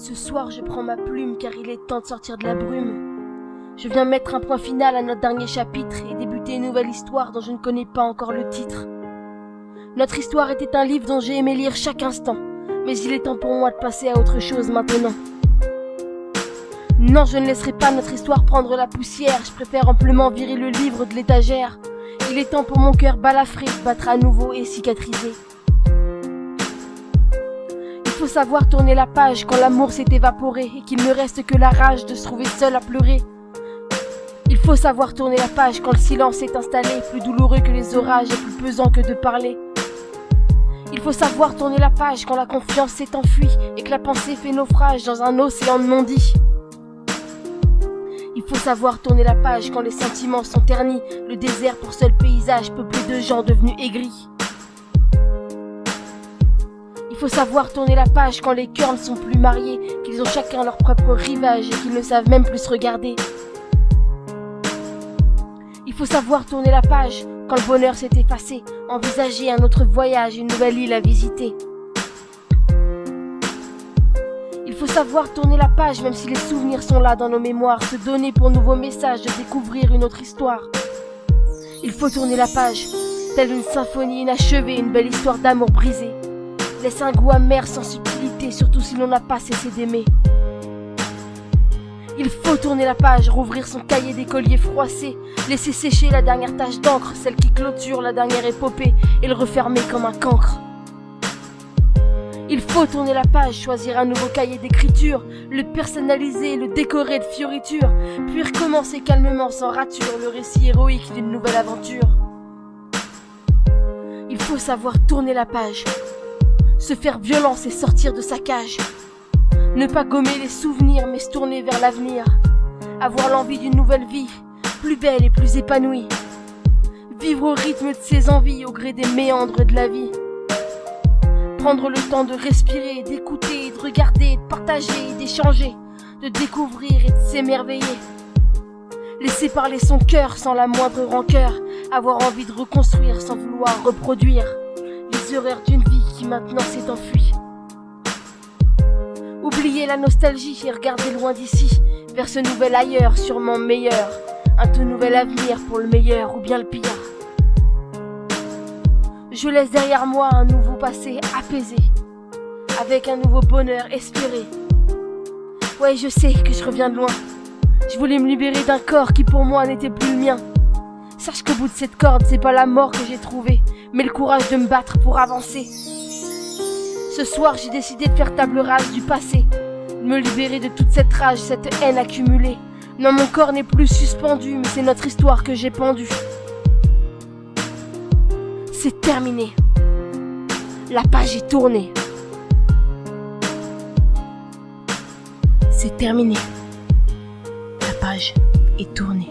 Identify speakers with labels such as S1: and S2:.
S1: Ce soir, je prends ma plume car il est temps de sortir de la brume. Je viens mettre un point final à notre dernier chapitre et débuter une nouvelle histoire dont je ne connais pas encore le titre. Notre histoire était un livre dont j'ai aimé lire chaque instant, mais il est temps pour moi de passer à autre chose maintenant. Non, je ne laisserai pas notre histoire prendre la poussière, je préfère amplement virer le livre de l'étagère. Il est temps pour mon cœur balafré de battre à nouveau et cicatriser. Il faut savoir tourner la page quand l'amour s'est évaporé et qu'il ne reste que la rage de se trouver seul à pleurer. Il faut savoir tourner la page quand le silence s'est installé, plus douloureux que les orages et plus pesant que de parler. Il faut savoir tourner la page quand la confiance s'est enfuie et que la pensée fait naufrage dans un océan de non-dit. Il faut savoir tourner la page quand les sentiments sont ternis, le désert pour seul paysage peuplé de gens devenus aigris. Il faut savoir tourner la page quand les cœurs ne sont plus mariés, qu'ils ont chacun leur propre rivage et qu'ils ne savent même plus se regarder. Il faut savoir tourner la page quand le bonheur s'est effacé, envisager un autre voyage, une nouvelle île à visiter. Il faut savoir tourner la page même si les souvenirs sont là dans nos mémoires, se donner pour nouveaux messages, de découvrir une autre histoire. Il faut tourner la page, telle une symphonie inachevée, une belle histoire d'amour brisée. Laisse un goût amer sans subtilité, surtout si l'on n'a pas cessé d'aimer. Il faut tourner la page, rouvrir son cahier d'écolier froissé, laisser sécher la dernière tache d'encre, celle qui clôture la dernière épopée, et le refermer comme un cancre. Il faut tourner la page, choisir un nouveau cahier d'écriture, le personnaliser, le décorer de fioritures, puis recommencer calmement sans rature le récit héroïque d'une nouvelle aventure. Il faut savoir tourner la page, se faire violence et sortir de sa cage. Ne pas gommer les souvenirs mais se tourner vers l'avenir. Avoir l'envie d'une nouvelle vie, plus belle et plus épanouie. Vivre au rythme de ses envies, au gré des méandres de la vie. Prendre le temps de respirer, d'écouter, de regarder, de partager, d'échanger, de découvrir et de s'émerveiller. Laisser parler son cœur sans la moindre rancœur. Avoir envie de reconstruire sans vouloir reproduire les erreurs d'une vie qui maintenant s'est enfuie. Oublier la nostalgie et regarder loin d'ici, vers ce nouvel ailleurs sûrement meilleur. Un tout nouvel avenir pour le meilleur ou bien le pire. Je laisse derrière moi un nouveau passé apaisé, avec un nouveau bonheur espéré. Ouais, je sais que je reviens de loin. Je voulais me libérer d'un corps qui pour moi n'était plus le mien. Sache qu'au bout de cette corde, c'est pas la mort que j'ai trouvée, mais le courage de me battre pour avancer. Ce soir, j'ai décidé de faire table rase du passé, de me libérer de toute cette rage, cette haine accumulée. Non, mon corps n'est plus suspendu, mais c'est notre histoire que j'ai pendue. C'est terminé. La page est tournée. C'est terminé. La page est tournée.